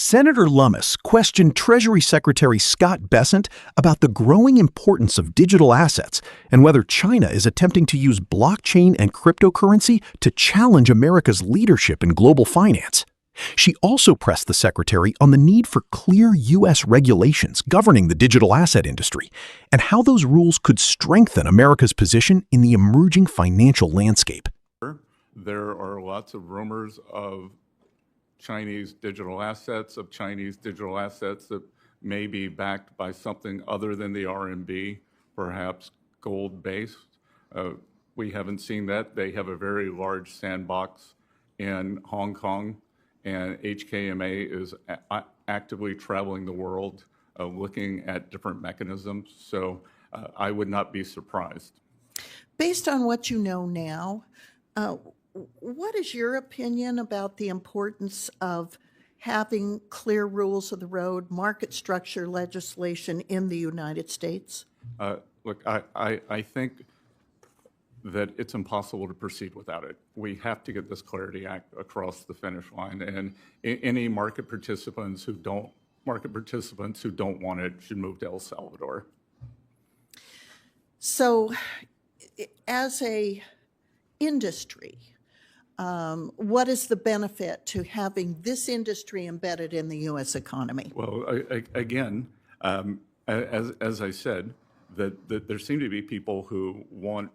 Senator Lummis questioned Treasury Secretary Scott Bessent about the growing importance of digital assets and whether China is attempting to use blockchain and cryptocurrency to challenge America's leadership in global finance. She also pressed the secretary on the need for clear U.S. regulations governing the digital asset industry and how those rules could strengthen America's position in the emerging financial landscape. There are lots of rumors of Chinese digital assets that may be backed by something other than the RMB, perhaps gold-based. We haven't seen that. They have a very large sandbox in Hong Kong, and HKMA is actively traveling the world looking at different mechanisms. So I would not be surprised. Based on what you know now, what is your opinion about the importance of having clear rules of the road, market structure legislation in the United States? Look, I think that it's impossible to proceed without it. We have to get this Clarity Act across the finish line, and any market participants who don't want it should move to El Salvador. So, as a industry, what is the benefit to having this industry embedded in the U.S. economy? Well, again, as I said, that there seem to be people who want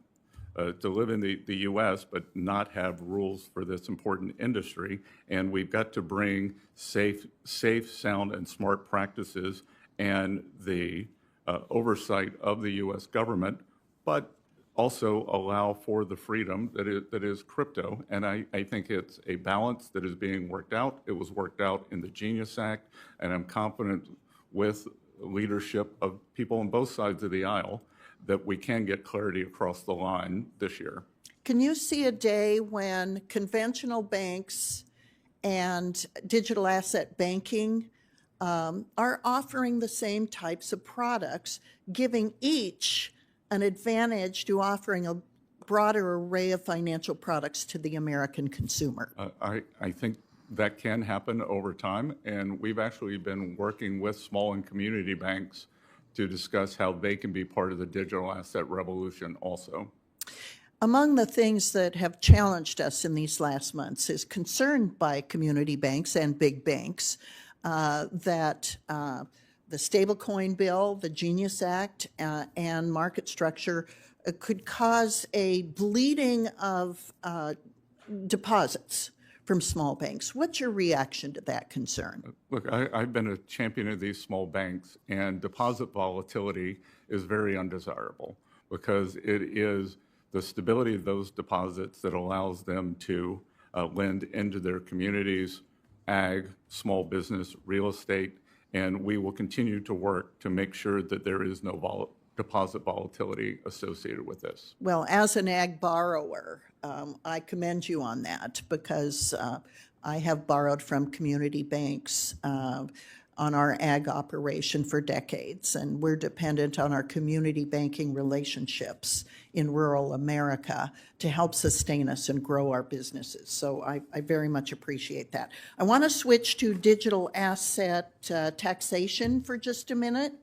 to live in the U.S. but not have rules for this important industry, and we've got to bring safe, sound, and smart practices and the oversight of the U.S. government, but also allow for the freedom that is crypto. And I think it's a balance that is being worked out. It was worked out in the Genius Act, and I'm confident with leadership of people on both sides of the aisle that we can get clarity across the line this year. Can you see a day when conventional banks and digital asset banking are offering the same types of products, giving each an advantage to offering a broader array of financial products to the American consumer? I think that can happen over time, and we've actually been working with small and community banks to discuss how they can be part of the digital asset revolution also. Among the things that have challenged us in these last months is concern by community banks and big banks that the stablecoin bill, the Genius Act, and market structure could cause a bleeding of deposits from small banks. What's your reaction to that concern? Look, I've been a champion of these small banks, and deposit volatility is very undesirable because it is the stability of those deposits that allows them to lend into their communities, ag, small business, real estate, and we will continue to work to make sure that there is no deposit volatility associated with this. Well, as an ag borrower, I commend you on that because I have borrowed from community banks on our ag operation for decades, and we're dependent on our community banking relationships in rural America to help sustain us and grow our businesses. So I very much appreciate that. I want to switch to digital asset taxation for just a minute.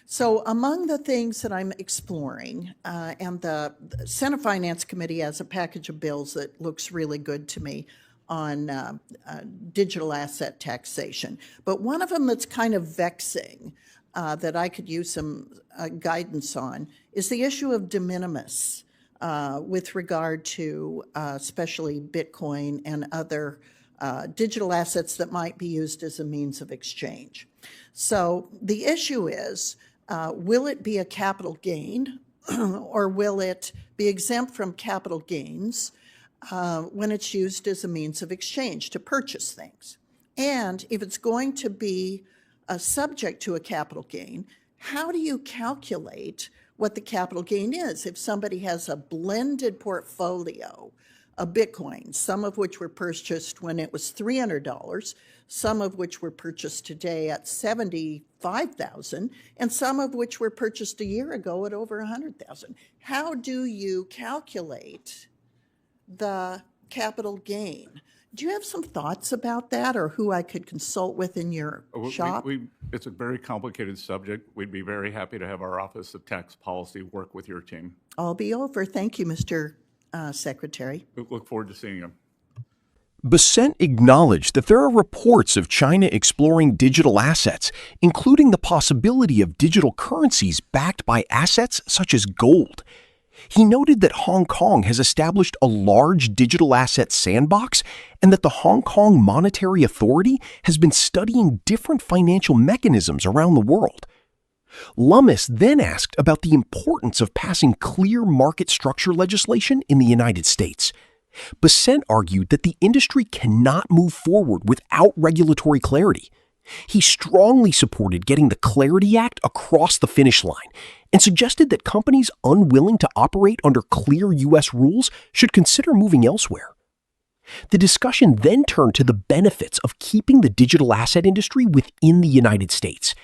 So among the things that I'm exploring, and the Senate Finance Committee has a package of bills that looks really good to me on digital asset taxation. But one of them that's kind of vexing that I could use some guidance on is the issue of de minimis with regard to especially Bitcoin and other digital assets that might be used as a means of exchange. So the issue is, will it be a capital gain or will it be exempt from capital gains when it's used as a means of exchange to purchase things? And if it's going to be subject to a capital gain, how do you calculate what the capital gain is? If somebody has a blended portfolio of Bitcoin, some of which were purchased when it was $300, some of which were purchased today at $75,000, and some of which were purchased a year ago at over $100,000. How do you calculate the capital gain? Do you have some thoughts about that, or who I could consult with in your shop? It's a very complicated subject. We'd be very happy to have our Office of Tax Policy work with your team. I'll be over. Thank you, Mr. Secretary. We look forward to seeing you. Bessent acknowledged that there are reports of China exploring digital assets, including the possibility of digital currencies backed by assets such as gold. He noted that Hong Kong has established a large digital asset sandbox and that the Hong Kong Monetary Authority has been studying different financial mechanisms around the world. Lummis then asked about the importance of passing clear market structure legislation in the United States. Bessent argued that the industry cannot move forward without regulatory clarity. He strongly supported getting the Clarity Act across the finish line and suggested that companies unwilling to operate under clear U.S. rules should consider moving elsewhere. The discussion then turned to the benefits of keeping the digital asset industry within the United States.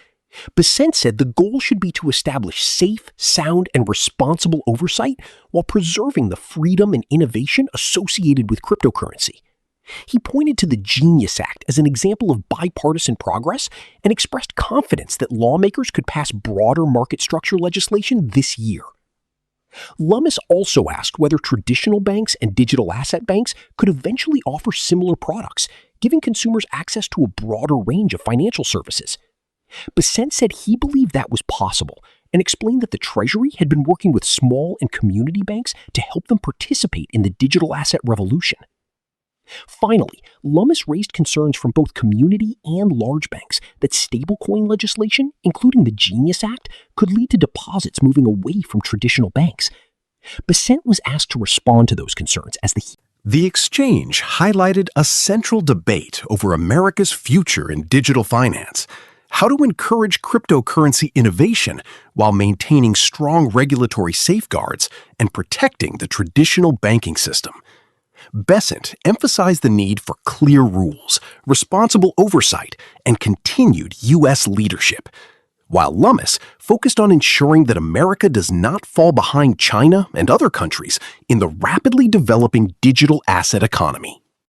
Bessent said the goal should be to establish safe, sound, and responsible oversight while preserving the freedom and innovation associated with cryptocurrency. He pointed to the Genius Act as an example of bipartisan progress and expressed confidence that lawmakers could pass broader market structure legislation this year. Lummis also asked whether traditional banks and digital asset banks could eventually offer similar products, giving consumers access to a broader range of financial services. Bessent said he believed that was possible and explained that the Treasury had been working with small and community banks to help them participate in the digital asset revolution. Finally, Lummis raised concerns from both community and large banks that stablecoin legislation, including the Genius Act, could lead to deposits moving away from traditional banks. Bessent was asked to respond to those concerns as The exchange highlighted a central debate over America's future in digital finance: how to encourage cryptocurrency innovation while maintaining strong regulatory safeguards and protecting the traditional banking system. Bessent emphasized the need for clear rules, responsible oversight, and continued U.S. leadership, while Lummis focused on ensuring that America does not fall behind China and other countries in the rapidly developing digital asset economy.